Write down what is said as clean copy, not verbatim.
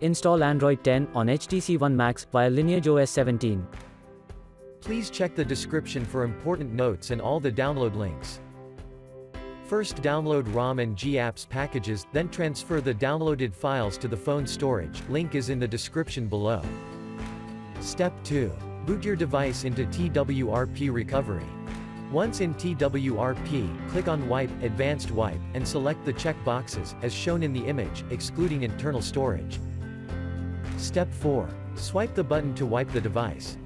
Install Android 10 on HTC One Max via LineageOS 17. Please check the description for important notes and all the download links. First download ROM and GApps packages, then transfer the downloaded files to the phone storage, link is in the description below. Step 2. Boot your device into TWRP recovery. Once in TWRP, click on Wipe, Advanced Wipe, and select the check boxes, as shown in the image, excluding internal storage. Step 4. Swipe the button to wipe the device.